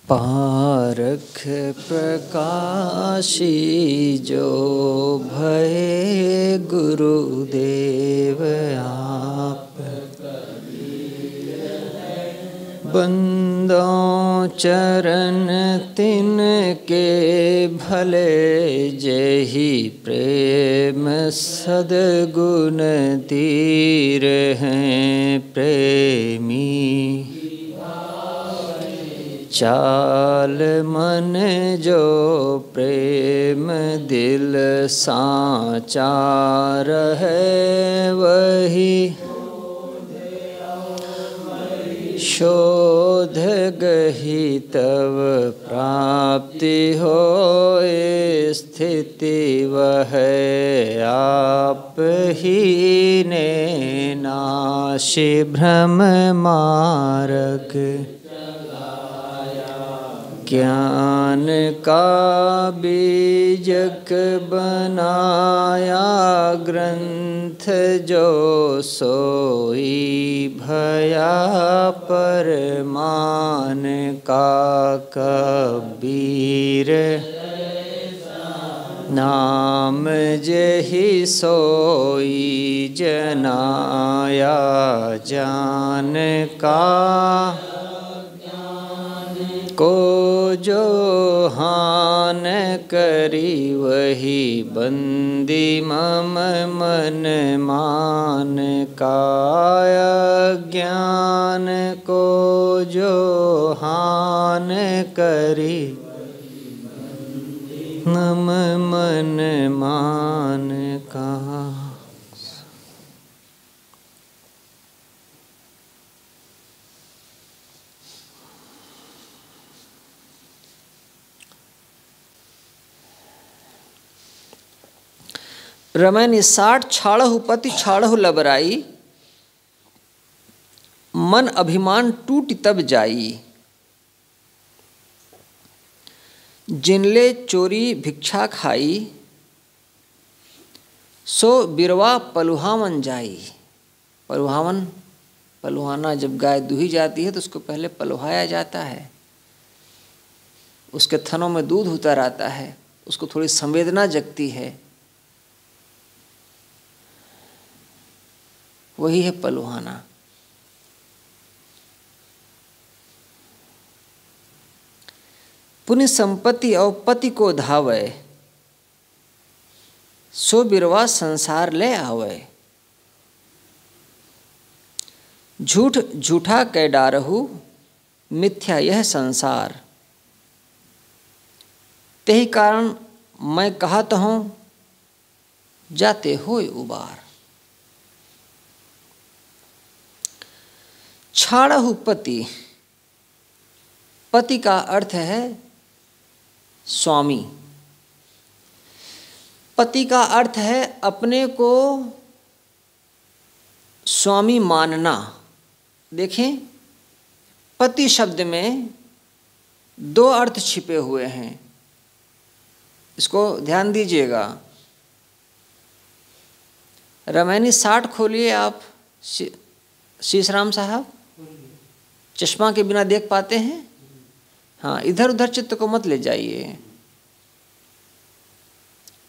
पारख प्रकाशी जो भये गुरुदेव आप, बंदों चरण तिनके भले जेहि प्रेम सद्गुण तीर हैं प्रेमी। चाल मन जो प्रेम दिल साचार है वही, शोध गही तब प्राप्ति होए स्थिति वह आप ही ने नाशि भ्रम मार्ग। ज्ञान का बीजक बनाया ग्रंथ जो सोई भया परमान का कबीर। नाम जेहि सोई जनाया जान का, को जो हान करी वही बंदी मम मन मान का। ज्ञान को जो हान करी मम मन मान का। रमै निसाट छाड़हु पति छाड़हु लबराई, मन अभिमान टूट तब जाई। जिनले चोरी भिक्षा खाई, सो बिरवा पलुहावन जाई। पलुहावन, पलुहाना, जब गाय दूही जाती है तो उसको पहले पलुहाया जाता है, उसके थनों में दूध उतर आता है, उसको थोड़ी संवेदना जगती है, वही है पलुहाना। पुण्य संपत्ति और पति को धावे, सो बिरवा संसार ले आवे। झूठ झूठा कै डारहु मिथ्या यह संसार, तेहि कारण मैं कहत हूँ जाते होय उबार। छाड़हु पति, पति का अर्थ है स्वामी। पति का अर्थ है अपने को स्वामी मानना। देखें, पति शब्द में दो अर्थ छिपे हुए हैं, इसको ध्यान दीजिएगा। रामायणी 60 खोलिए आप शीशराम साहब। चश्मा के बिना देख पाते हैं? हाँ, इधर उधर चित्त को मत ले जाइए,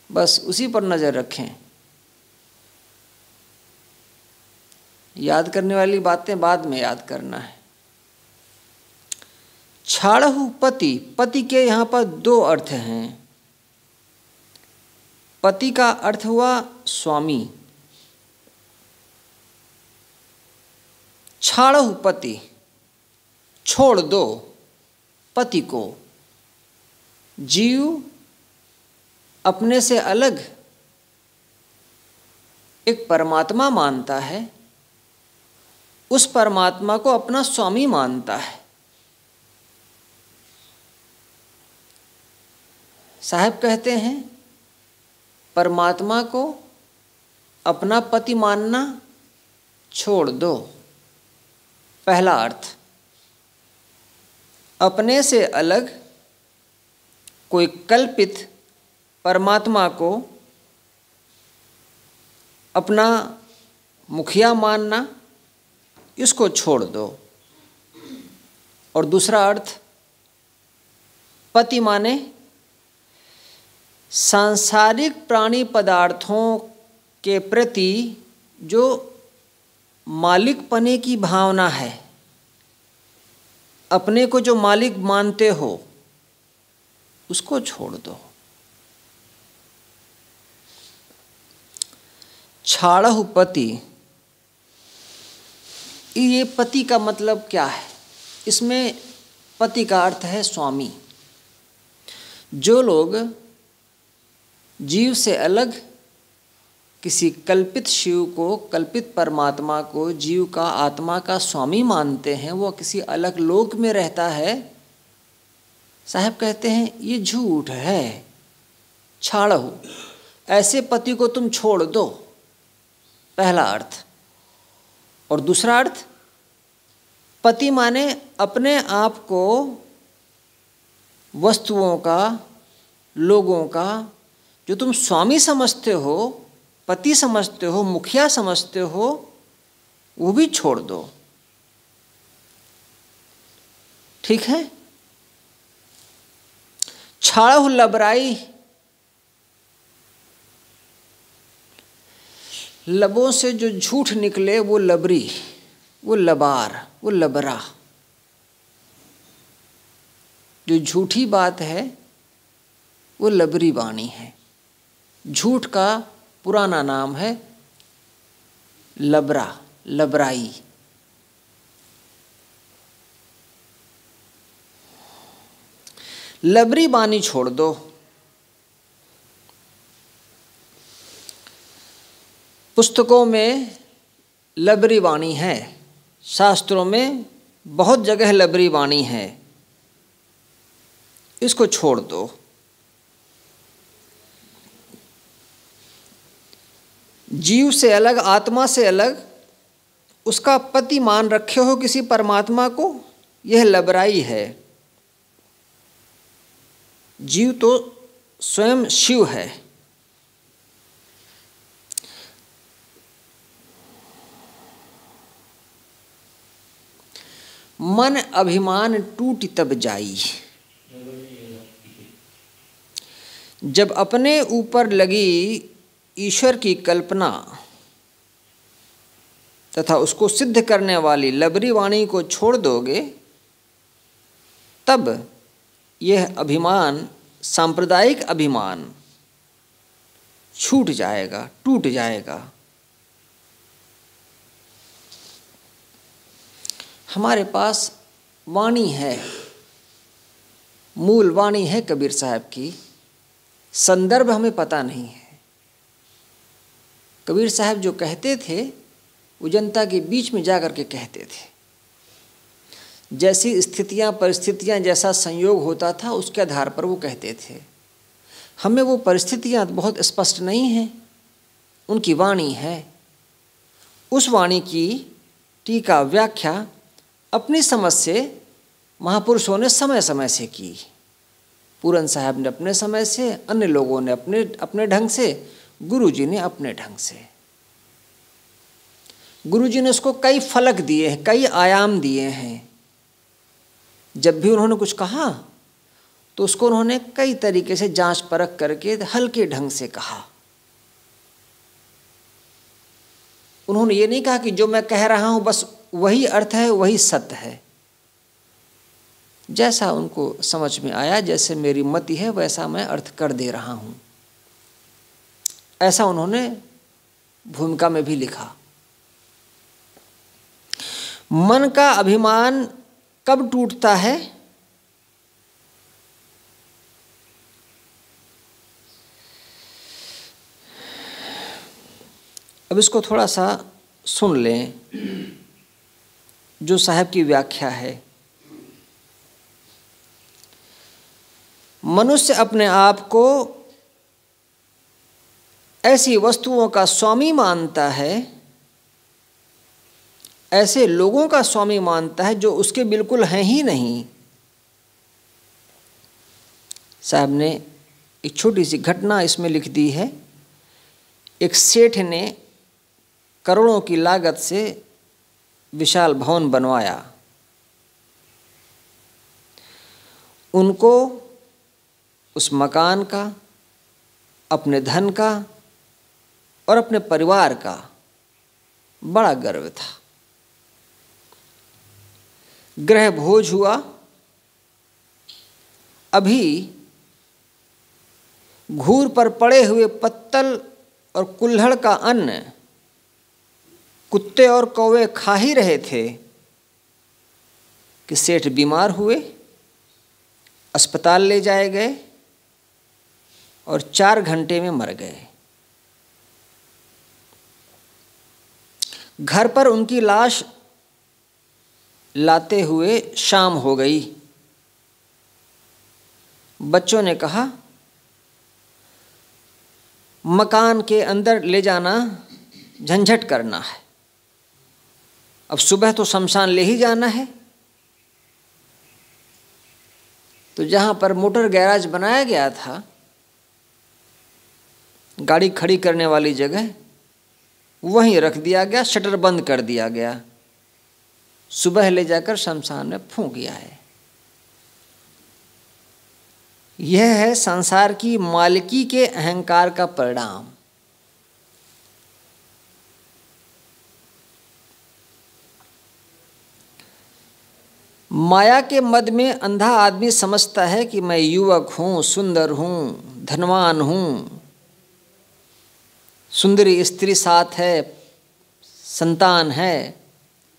बस उसी पर नजर रखें। याद करने वाली बातें बाद में याद करना है। छाड़हु पति, पति के यहाँ पर दो अर्थ हैं। पति का अर्थ हुआ स्वामी। छाड़हु पति, छोड़ दो पति को। जीव अपने से अलग एक परमात्मा मानता है, उस परमात्मा को अपना स्वामी मानता है। साहब कहते हैं परमात्मा को अपना पति मानना छोड़ दो। पहला अर्थ, अपने से अलग कोई कल्पित परमात्मा को अपना मुखिया मानना, इसको छोड़ दो। और दूसरा अर्थ, पति माने सांसारिक प्राणी पदार्थों के प्रति जो मालिकपने की भावना है, अपने को जो मालिक मानते हो, उसको छोड़ दो। छाड़हु पति, ये पति का मतलब क्या है? इसमें पति का अर्थ है स्वामी। जो लोग जीव से अलग किसी कल्पित शिव को, कल्पित परमात्मा को जीव का, आत्मा का स्वामी मानते हैं, वो किसी अलग लोक में रहता है, साहब कहते हैं ये झूठ है। छाड़हु, ऐसे पति को तुम छोड़ दो, पहला अर्थ। और दूसरा अर्थ, पति माने अपने आप को वस्तुओं का, लोगों का जो तुम स्वामी समझते हो, पति समझते हो, मुखिया समझते हो, वो भी छोड़ दो। ठीक है। छाड़हु लबराई, लबों से जो झूठ निकले वो लबरी, वो लबार, वो लबरा। जो झूठी बात है वो लबरी वाणी है। झूठ का पुराना नाम है लबरा, लबराई। लबरी वाणी छोड़ दो। पुस्तकों में लबरी वाणी है, शास्त्रों में बहुत जगह लबरी वाणी है, इसको छोड़ दो। जीव से अलग, आत्मा से अलग उसका पति मान रखे हो किसी परमात्मा को, यह लबराई है। जीव तो स्वयं शिव है। मन अभिमान टूट तब जाई, जब अपने ऊपर लगी ईश्वर की कल्पना तथा उसको सिद्ध करने वाली लबरी वाणी को छोड़ दोगे, तब यह अभिमान, सांप्रदायिक अभिमान छूट जाएगा, टूट जाएगा। हमारे पास वाणी है, मूल वाणी है कबीर साहब की, संदर्भ हमें पता नहीं है। कबीर साहब जो कहते थे वो जनता के बीच में जाकर के कहते थे। जैसी स्थितियां, परिस्थितियां, जैसा संयोग होता था उसके आधार पर वो कहते थे। हमें वो परिस्थितियां बहुत स्पष्ट नहीं हैं, उनकी वाणी है। उस वाणी की टीका, व्याख्या अपनी समझ से महापुरुषों ने समय समय से की। पूरन साहब ने अपने समय से, अन्य लोगों ने अपने अपने ढंग से, गुरु जी ने अपने ढंग से। गुरु जी ने उसको कई फलक दिए हैं, कई आयाम दिए हैं। जब भी उन्होंने कुछ कहा तो उसको उन्होंने कई तरीके से जांच परख करके हल्के ढंग से कहा। उन्होंने ये नहीं कहा कि जो मैं कह रहा हूं बस वही अर्थ है, वही सत्य है। जैसा उनको समझ में आया, जैसे मेरी मति है, वैसा मैं अर्थ कर दे रहा हूं। ऐसा उन्होंने भूमिका में भी लिखा। मन का अभिमान कब टूटता है? अब इसको थोड़ा सा सुन लें, जो साहब की व्याख्या है। मनुष्य अपने आप को ऐसी वस्तुओं का स्वामी मानता है, ऐसे लोगों का स्वामी मानता है जो उसके बिल्कुल हैं ही नहीं। साहब ने एक छोटी सी घटना इसमें लिख दी है। एक सेठ ने करोड़ों की लागत से विशाल भवन बनवाया। उनको उस मकान का, अपने धन का और अपने परिवार का बड़ा गर्व था। ग्रह भोज हुआ। अभी घूर पर पड़े हुए पत्तल और कुल्हड़ का अन्न कुत्ते और कौवे खा ही रहे थे कि सेठ बीमार हुए, अस्पताल ले जाए गए और 4 घंटे में मर गए। घर पर उनकी लाश लाते हुए शाम हो गई। बच्चों ने कहा, मकान के अंदर ले जाना झंझट करना है, अब सुबह तो शमशान ले ही जाना है। तो जहाँ पर मोटर गैराज बनाया गया था, गाड़ी खड़ी करने वाली जगह, वहीं रख दिया गया, शटर बंद कर दिया गया। सुबह ले जाकर शमशान में फूंक दिया है। यह है संसार की मालिकी के अहंकार का परिणाम। माया के मद में अंधा आदमी समझता है कि मैं युवक हूँ, सुंदर हूँ, धनवान हूँ, सुंदरी स्त्री साथ है, संतान है,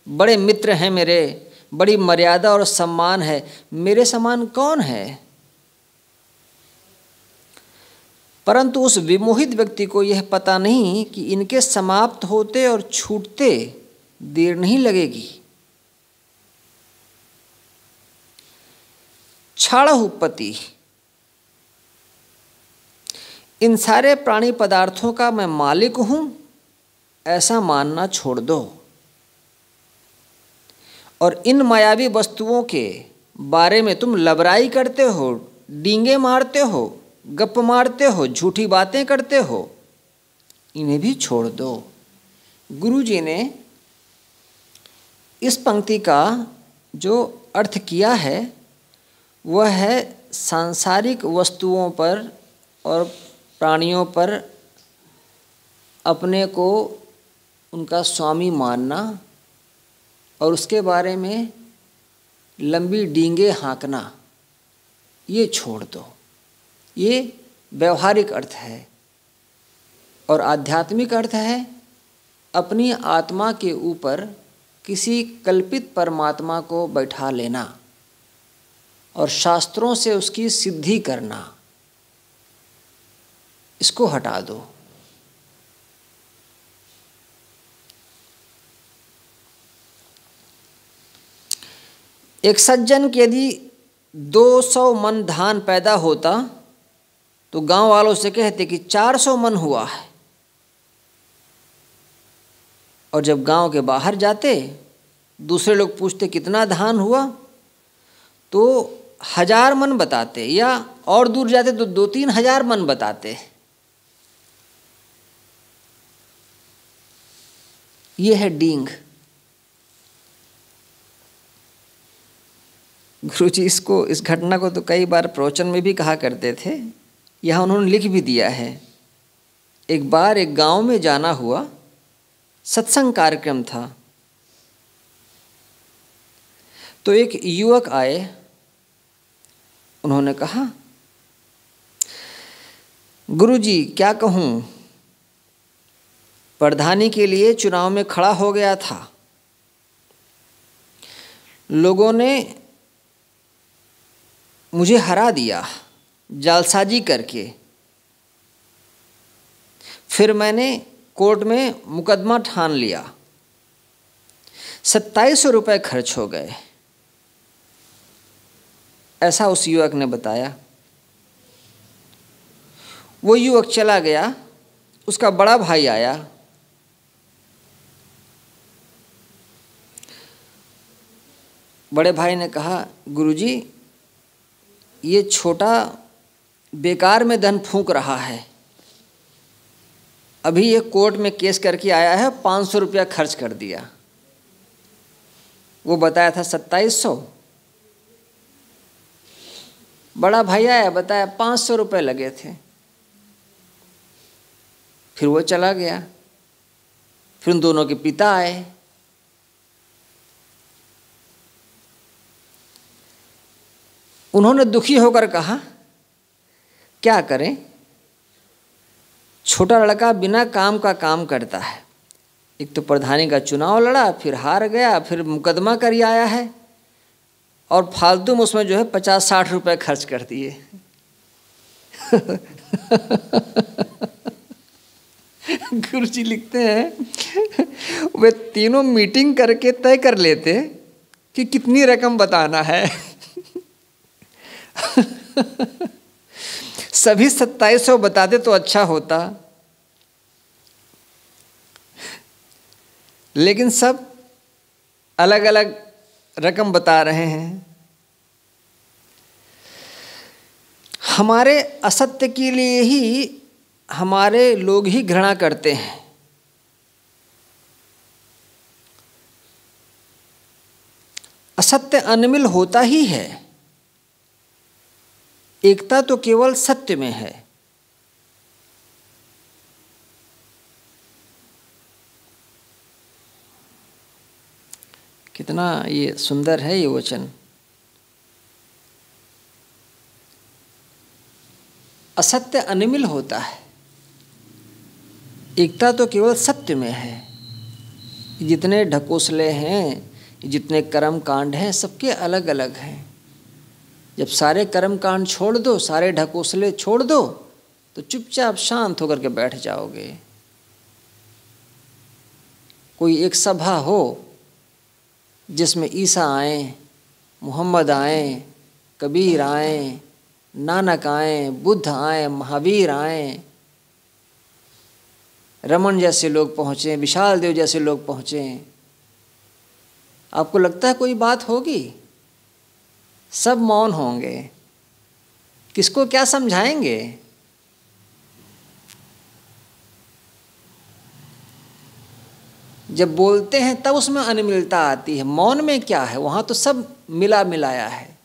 बड़े मित्र हैं मेरे, बड़ी मर्यादा और सम्मान है। मेरे समान कौन है? परंतु उस विमोहित व्यक्ति को यह पता नहीं कि इनके समाप्त होते और छूटते देर नहीं लगेगी। क्षाणु पति, इन सारे प्राणी पदार्थों का मैं मालिक हूं, ऐसा मानना छोड़ दो और इन मायावी वस्तुओं के बारे में तुम लबराई करते हो, डींगे मारते हो, गप मारते हो, झूठी बातें करते हो, इन्हें भी छोड़ दो। गुरुजी ने इस पंक्ति का जो अर्थ किया है वह है सांसारिक वस्तुओं पर और प्राणियों पर अपने को उनका स्वामी मानना और उसके बारे में लंबी डींगे हाँकना, ये छोड़ दो। ये व्यवहारिक अर्थ है। और आध्यात्मिक अर्थ है अपनी आत्मा के ऊपर किसी कल्पित परमात्मा को बैठा लेना और शास्त्रों से उसकी सिद्धि करना। इसको हटा दो। एक सज्जन के यदि 200 मन धान पैदा होता तो गांव वालों से कहते कि 400 मन हुआ है, और जब गांव के बाहर जाते दूसरे लोग पूछते कितना धान हुआ तो 1000 मन बताते, या और दूर जाते तो 2-3 हजार मन बताते। ये है डींग। गुरुजी इस घटना को तो कई बार प्रवचन में भी कहा करते थे, यहाँ उन्होंने लिख भी दिया है। एक बार एक गांव में जाना हुआ, सत्संग कार्यक्रम था। तो एक युवक आए, उन्होंने कहा, गुरुजी क्या कहूँ, प्रधानी के लिए चुनाव में खड़ा हो गया था, लोगों ने मुझे हरा दिया जालसाजी करके। फिर मैंने कोर्ट में मुकदमा ठान लिया, 2700 रुपये खर्च हो गए। ऐसा उस युवक ने बताया। वो युवक चला गया, उसका बड़ा भाई आया। बड़े भाई ने कहा, गुरुजी ये छोटा बेकार में धन फूंक रहा है, अभी ये कोर्ट में केस करके आया है, 500 रुपया खर्च कर दिया। वो बताया था 2700। बड़ा भाई आया, बताया 500 रुपये लगे थे। फिर वो चला गया। फिर उन दोनों के पिता आए। उन्होंने दुखी होकर कहा क्या करें, छोटा लड़का बिना काम का काम करता है। एक तो प्रधानी का चुनाव लड़ा, फिर हार गया, फिर मुकदमा कर आया है, और फालतू में उसमें जो है 50-60 रुपये खर्च कर दिए। गुरु जी लिखते हैं वे तीनों मीटिंग करके तय कर लेते कि कितनी रकम बताना है। सभी 2700 बताते तो अच्छा होता, लेकिन सब अलग अलग रकम बता रहे हैं। हमारे असत्य के लिए ही हमारे लोग ही घृणा करते हैं। असत्य अनमिल होता ही है, एकता तो केवल सत्य में है। कितना ये सुंदर है ये वचन। असत्य अनमिल होता है, एकता तो केवल सत्य में है। जितने ढकोसले हैं, जितने कर्म कांड हैं, सबके अलग अलग हैं। जब सारे कर्म कांड छोड़ दो, सारे ढकोसले छोड़ दो, तो चुपचाप शांत होकर के बैठ जाओगे। कोई एक सभा हो जिसमें ईसा आए, मोहम्मद आए, कबीर आए, नानक आए, बुद्ध आए, महावीर आए, रमन जैसे लोग पहुँचे, विशाल देव जैसे लोग पहुँचे, आपको लगता है कोई बात होगी? सब मौन होंगे। किसको क्या समझाएंगे? जब बोलते हैं तब उसमें अनिमिलता आती है। मौन में क्या है? वहां तो सब मिला मिलाया है।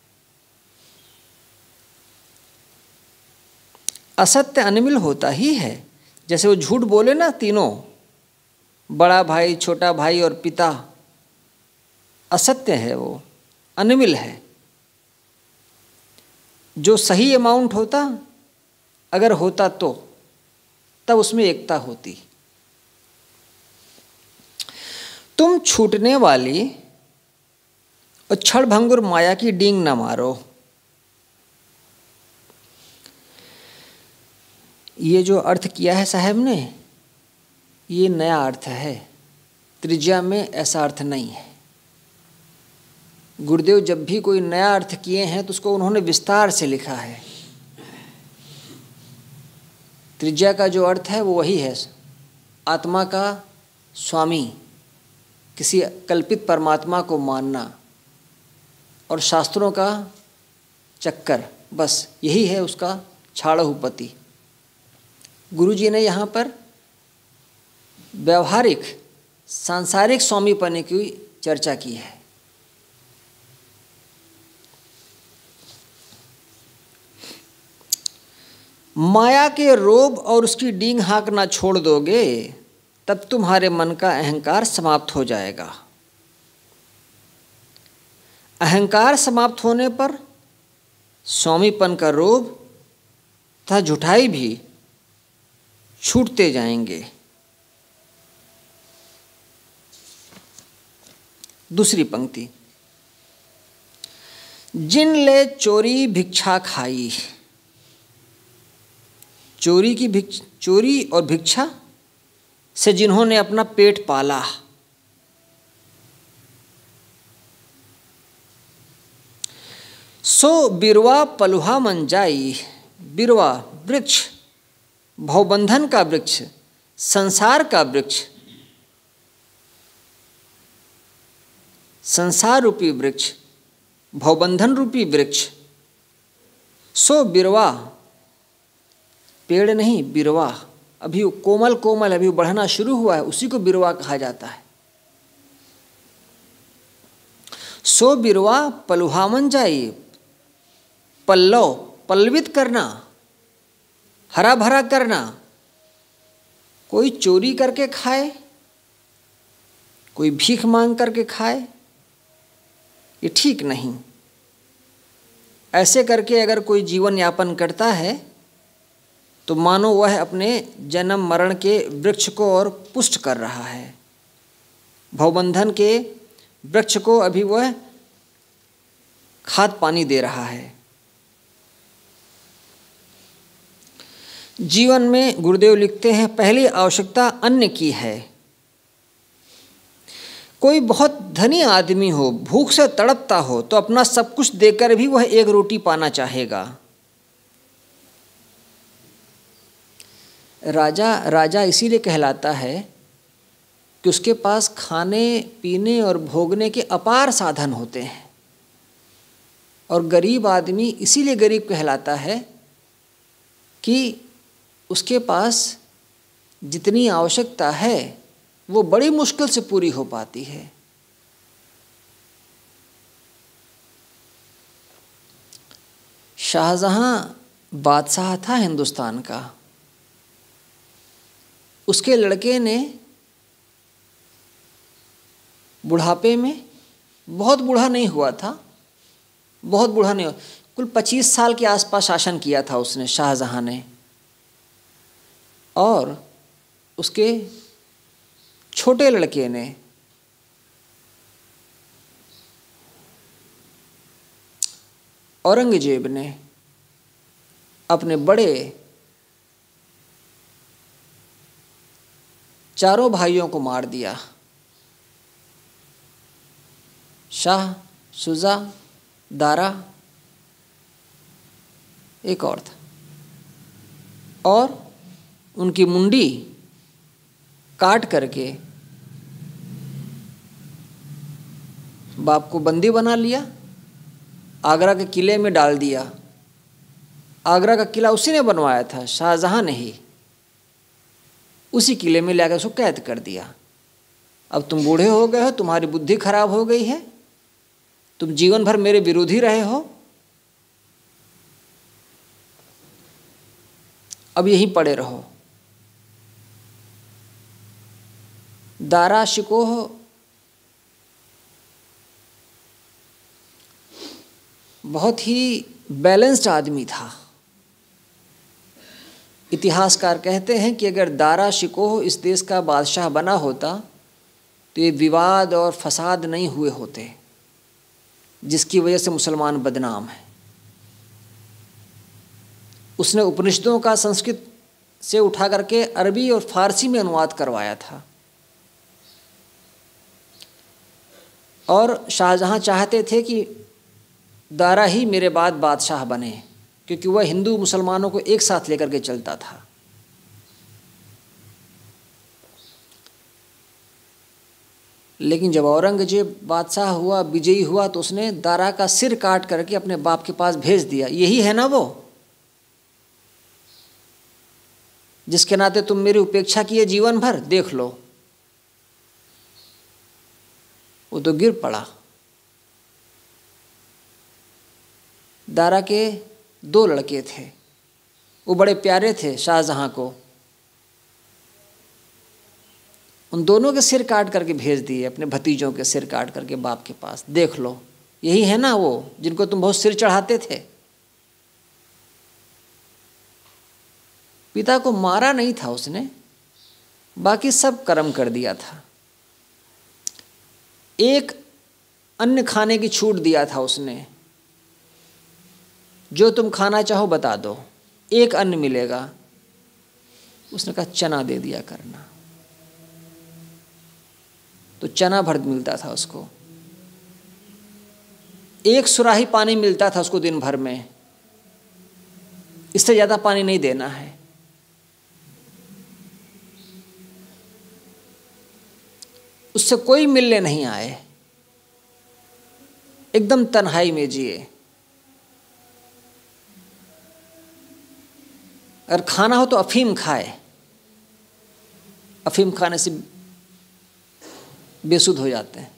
असत्य अनिमिल होता ही है। जैसे वो झूठ बोले ना तीनों, बड़ा भाई, छोटा भाई और पिता, असत्य है, वो अनिमिल है। जो सही अमाउंट होता, अगर होता तो तब उसमें एकता होती। तुम छूटने वाली और क्षणभंगुर माया की डींग न मारो। ये जो अर्थ किया है साहब ने, ये नया अर्थ है। त्रिज्या में ऐसा अर्थ नहीं है। गुरुदेव जब भी कोई नया अर्थ किए हैं तो उसको उन्होंने विस्तार से लिखा है। त्रिज्या का जो अर्थ है वो वही है, आत्मा का स्वामी, किसी कल्पित परमात्मा को मानना, और शास्त्रों का चक्कर, बस यही है उसका छाड़हुपति। गुरुजी ने यहाँ पर व्यवहारिक सांसारिक स्वामीपने की चर्चा की है। माया के रोब और उसकी डींग हाँकना छोड़ दोगे, तब तुम्हारे मन का अहंकार समाप्त हो जाएगा। अहंकार समाप्त होने पर स्वामीपन का रोब तथा झुठाई भी छूटते जाएंगे। दूसरी पंक्ति, जिन ले चोरी भिक्षा खाई। चोरी और भिक्षा से जिन्होंने अपना पेट पाला, सो बिरवा पलुहा मन जाई। बिरवा वृक्ष, भवबंधन का वृक्ष, संसार का वृक्ष, संसार रूपी वृक्ष, भवबंधन रूपी वृक्ष। सो बिरवा, पेड़ नहीं, बिरवा, अभी वो कोमल कोमल अभी बढ़ना शुरू हुआ है, उसी को बिरवा कहा जाता है। सो बिरवा पलुहा मन जाई। पल्लव पल्लवित करना, हरा भरा करना, कोई चोरी करके खाए, कोई भीख मांग करके खाए, ये ठीक नहीं। ऐसे करके अगर कोई जीवन यापन करता है तो मानो वह अपने जन्म मरण के वृक्ष को और पुष्ट कर रहा है, भवबंधन के वृक्ष को अभी वह खाद पानी दे रहा है। जीवन में गुरुदेव लिखते हैं, पहली आवश्यकता अन्न की है। कोई बहुत धनी आदमी हो, भूख से तड़पता हो, तो अपना सब कुछ देकर भी वह एक रोटी पाना चाहेगा। राजा राजा इसीलिए कहलाता है कि उसके पास खाने पीने और भोगने के अपार साधन होते हैं, और गरीब आदमी इसीलिए गरीब कहलाता है कि उसके पास जितनी आवश्यकता है वो बड़ी मुश्किल से पूरी हो पाती है। शाहजहां बादशाह था हिंदुस्तान का। उसके लड़के ने बुढ़ापे में, बहुत बूढ़ा नहीं हुआ था, बहुत बूढ़ा नहीं हुआ, कुल 25 साल के आसपास शासन किया था उसने, शाहजहां ने। और उसके छोटे लड़के ने औरंगजेब ने अपने बड़े चारों भाइयों को मार दिया। शाह, शुजा, दारा, एक और था, और उनकी मुंडी काट करके बाप को बंदी बना लिया, आगरा के किले में डाल दिया। आगरा का किला उसी ने बनवाया था, शाहजहां ने ही। उसी किले में लाकर उसको कैद कर दिया। अब तुम बूढ़े हो गए हो, तुम्हारी बुद्धि खराब हो गई है, तुम जीवन भर मेरे विरोधी रहे हो, अब यहीं पड़े रहो। दारा शिकोह बहुत ही बैलेंस्ड आदमी था। इतिहासकार कहते हैं कि अगर दारा शिकोह इस देश का बादशाह बना होता तो ये विवाद और फसाद नहीं हुए होते जिसकी वजह से मुसलमान बदनाम है। उसने उपनिषदों का संस्कृत से उठा करके अरबी और फारसी में अनुवाद करवाया था, और शाहजहां चाहते थे कि दारा ही मेरे बाद बादशाह बने, क्योंकि वह हिंदू मुसलमानों को एक साथ लेकर के चलता था। लेकिन जब औरंगजेब बादशाह हुआ, विजयी हुआ, तो उसने दारा का सिर काट करके अपने बाप के पास भेज दिया। यही है ना वो जिसके नाते तुम मेरी उपेक्षा किए जीवन भर, देख लो। वो तो गिर पड़ा। दारा के 2 लड़के थे, वो बड़े प्यारे थे शाहजहां को। उन दोनों के सिर काट करके भेज दिए, अपने भतीजों के सिर काट करके बाप के पास। देख लो, यही है ना वो जिनको तुम बहुत सिर चढ़ाते थे। पिता को मारा नहीं था उसने, बाकी सब कर्म कर दिया था। एक अन्न खाने की छूट दिया था उसने, जो तुम खाना चाहो बता दो, एक अन्न मिलेगा। उसने कहा चना दे दिया करना, तो चना भर मिलता था उसको। एक सुराही पानी मिलता था उसको दिन भर में, इससे ज़्यादा पानी नहीं देना है। उससे कोई मिलने नहीं आए, एकदम तन्हाई में जिए। अगर खाना हो तो अफीम खाए, अफीम खाने से बेसुध हो जाते हैं।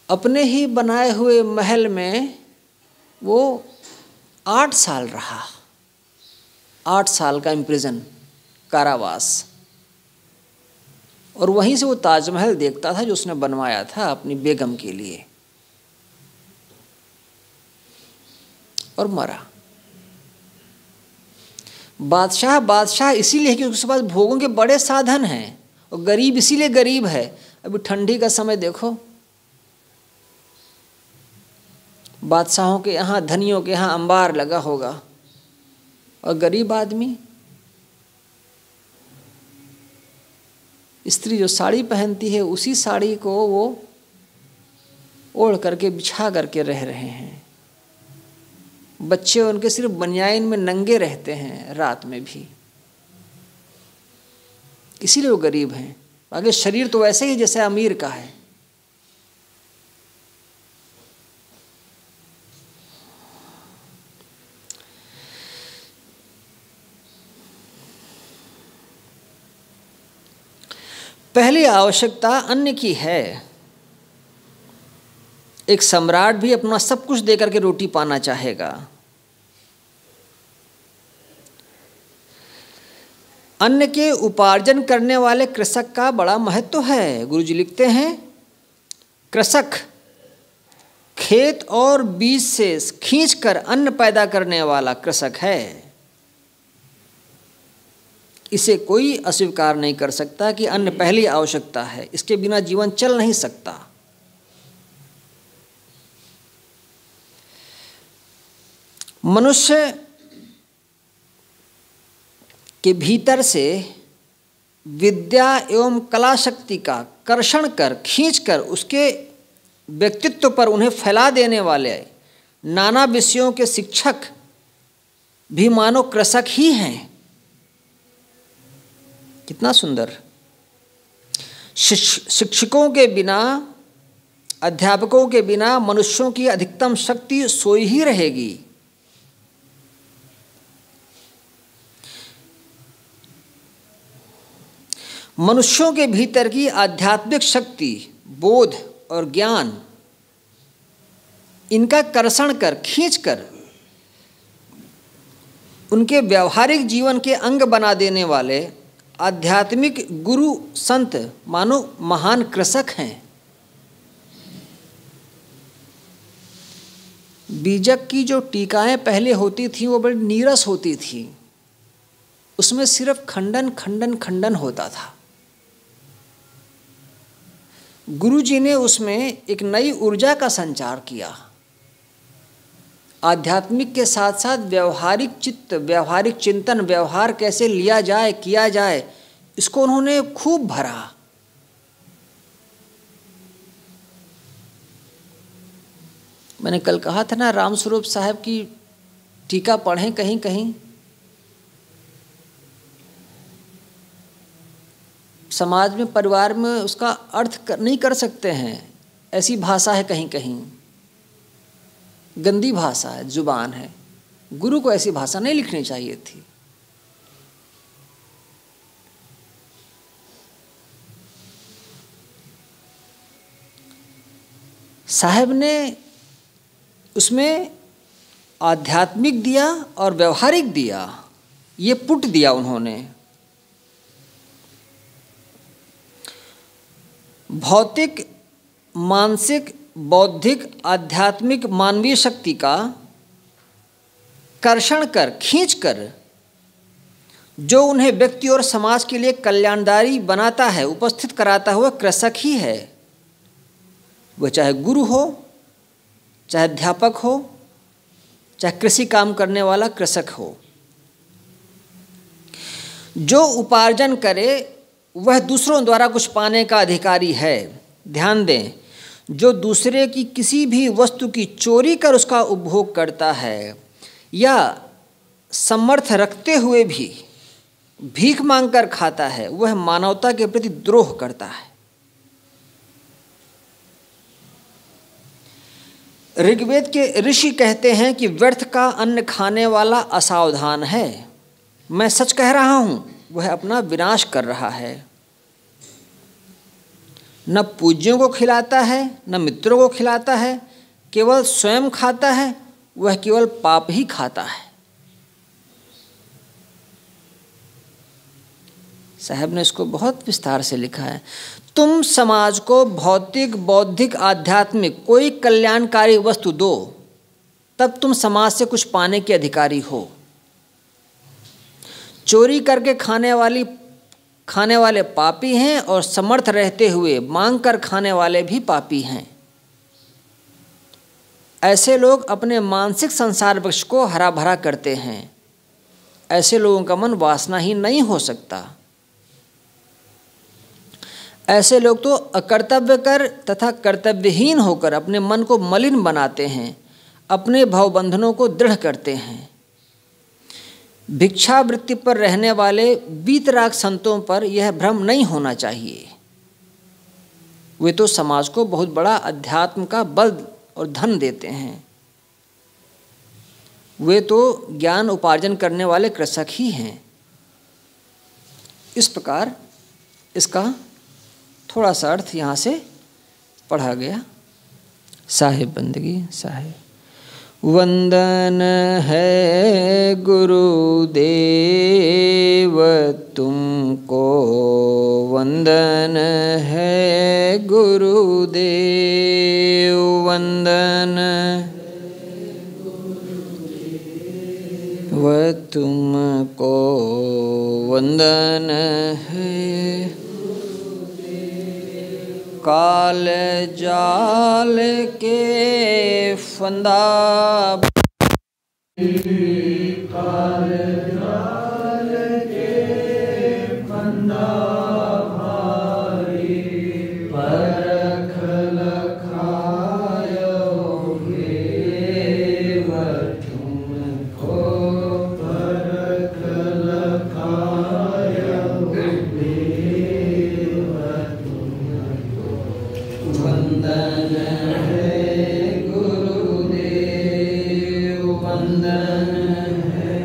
अपने ही बनाए हुए महल में वो 8 साल रहा, 8 साल का इम्प्रिजन, कारावास। और वहीं से वो ताजमहल देखता था जो उसने बनवाया था अपनी बेगम के लिए, और मरा। बादशाह इसीलिए कि उसके पास भोगों के बड़े साधन हैं, और गरीब इसीलिए गरीब है। अभी ठंडी का समय देखो, बादशाहों के यहाँ, धनियों के यहाँ अंबार लगा होगा, और गरीब आदमी, स्त्री जो साड़ी पहनती है उसी साड़ी को वो ओढ़ करके बिछा करके रह रहे हैं। बच्चे उनके सिर्फ बनियाइन में नंगे रहते हैं रात में भी, इसीलिए वो गरीब हैं। आगे शरीर तो वैसे ही जैसे अमीर का है। पहली आवश्यकता अन्न की है। एक सम्राट भी अपना सब कुछ देकर के रोटी पाना चाहेगा। अन्न के उपार्जन करने वाले कृषक का बड़ा महत्व है। गुरुजी लिखते हैं, कृषक खेत और बीज से खींचकर अन्न पैदा करने वाला कृषक है। इसे कोई अस्वीकार नहीं कर सकता कि अन्न पहली आवश्यकता है, इसके बिना जीवन चल नहीं सकता। मनुष्य के भीतर से विद्या एवं कला शक्ति का कर्षण कर, खींच कर उसके व्यक्तित्व पर उन्हें फैला देने वाले नाना विषयों के शिक्षक भी मानो कृषक ही हैं। कितना सुंदर। शिक्षकों के बिना, अध्यापकों के बिना मनुष्यों की अधिकतम शक्ति सोई ही रहेगी। मनुष्यों के भीतर की आध्यात्मिक शक्ति, बोध और ज्ञान, इनका कर्षण कर, खींच कर उनके व्यवहारिक जीवन के अंग बना देने वाले आध्यात्मिक गुरु संत मानो महान कृषक हैं। बीजक की जो टीकाएं पहले होती थी वो बड़ी नीरस होती थी, उसमें सिर्फ खंडन खंडन खंडन होता था। गुरुजी ने उसमें एक नई ऊर्जा का संचार किया। आध्यात्मिक के साथ साथ व्यवहारिक चित्त, व्यवहारिक चिंतन, व्यवहार कैसे लिया जाए, किया जाए, इसको उन्होंने खूब भरा। मैंने कल कहा था ना, रामस्वरूप साहब की टीका पढ़ें कहीं कहीं, समाज में, परिवार में उसका अर्थ नहीं कर सकते हैं, ऐसी भाषा है कहीं कहीं, गंदी भाषा है, जुबान है। गुरु को ऐसी भाषा नहीं लिखनी चाहिए थी। साहब ने उसमें आध्यात्मिक दिया और व्यवहारिक दिया, ये पुट दिया उन्होंने। भौतिक, मानसिक, बौद्धिक, आध्यात्मिक, मानवीय शक्ति का कर्षण कर, खींच कर जो उन्हें व्यक्ति और समाज के लिए कल्याणकारी बनाता है, उपस्थित कराता हुआ कृषक ही है। वह चाहे गुरु हो, चाहे अध्यापक हो, चाहे कृषि काम करने वाला कृषक हो। जो उपार्जन करे वह दूसरों द्वारा कुछ पाने का अधिकारी है। ध्यान दें, जो दूसरे की किसी भी वस्तु की चोरी कर उसका उपभोग करता है या समर्थ रखते हुए भी भीख मांगकर खाता है, वह मानवता के प्रति द्रोह करता है। ऋग्वेद के ऋषि कहते हैं कि व्यर्थ का अन्न खाने वाला असावधान है। मैं सच कह रहा हूं, वह अपना विनाश कर रहा है। न पूज्यों को खिलाता है न मित्रों को खिलाता है, केवल स्वयं खाता है, वह केवल पाप ही खाता है। साहब ने इसको बहुत विस्तार से लिखा है। तुम समाज को भौतिक, बौद्धिक, आध्यात्मिक कोई कल्याणकारी वस्तु दो, तब तुम समाज से कुछ पाने के अधिकारी हो। चोरी करके खाने वाले पापी हैं और समर्थ रहते हुए मांग कर खाने वाले भी पापी हैं। ऐसे लोग अपने मानसिक संसार वृक्ष को हरा भरा करते हैं। ऐसे लोगों का मन वासना ही नहीं हो सकता। ऐसे लोग तो अकर्तव्य कर तथा कर्तव्यहीन होकर अपने मन को मलिन बनाते हैं, अपने भवबंधनों को दृढ़ करते हैं। भिक्षावृत्ति पर रहने वाले वीतराग संतों पर यह भ्रम नहीं होना चाहिए। वे तो समाज को बहुत बड़ा अध्यात्म का बल और धन देते हैं। वे तो ज्ञान उपार्जन करने वाले कृषक ही हैं। इस प्रकार इसका थोड़ा सा अर्थ यहाँ से पढ़ा गया। साहिब बंदगी साहिब। वंदन है गुरुदेव तुमको, वंदन है गुरुदेव, वंदन व तुमको, वंदन है। काल जाल के फंदा, काल जाल के फंदा भारी, परख लखायोगे व तुमको, परख लखायोगे व तुमको। वंदन है गुरुदेव, वंदन है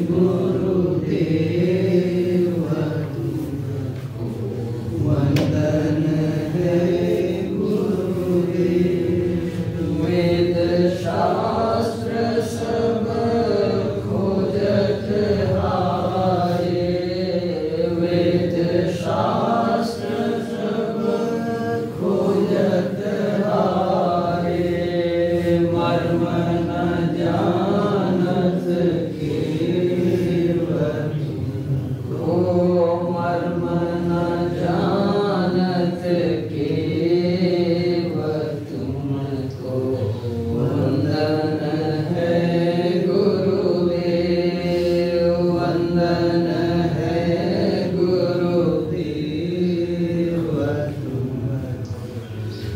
गुरुदेव तुमको, वंदन है गुरुदेव। वेद शास्त्र सब खोजत आए, वेद शास्त्र सब खोजत आए, मर्म न जानत केव तुमको, मर्म न जानत केव तुमको। वंदन है गुरुदेव, वंदन है गुरुदेव तुमको,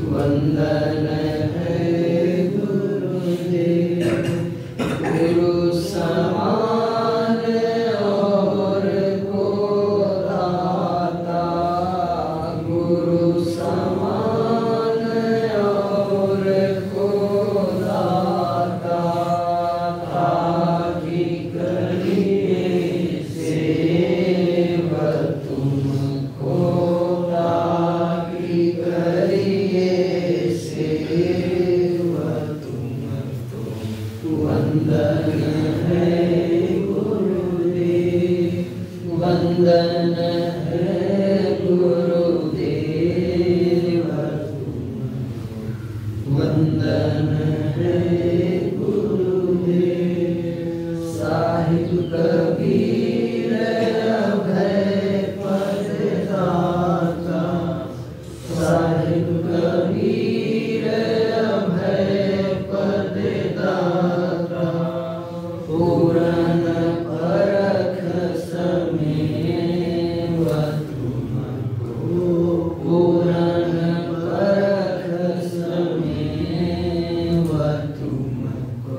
वंदन है गुरुदेव। गुरु समान और को दाता, गुरु समान और को दाता, ताकि करिए सेव तुमको, ताकि करिए सेव तुमको। वंदन है गुरुदेव, वंदन है गुरुदेव तुमको, वंदन है गुरुदेव। साहिब कबीर अभय पद दाता, साहिब कबीर अभय पद दाता, पूरन परख समेव तुमको, पूरन परख समेव तुमको।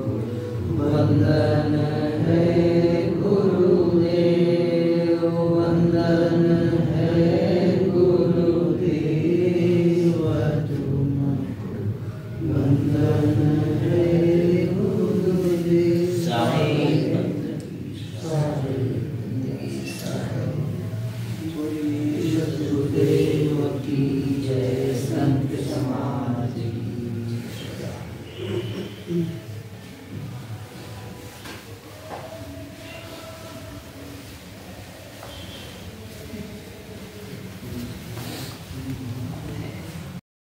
वंदन है गुरुदेव, वंदन है गुरुदेव तुमको, वंदन है गुरुदेव। साहिब साहिब सतगुरुदेव की जय। समान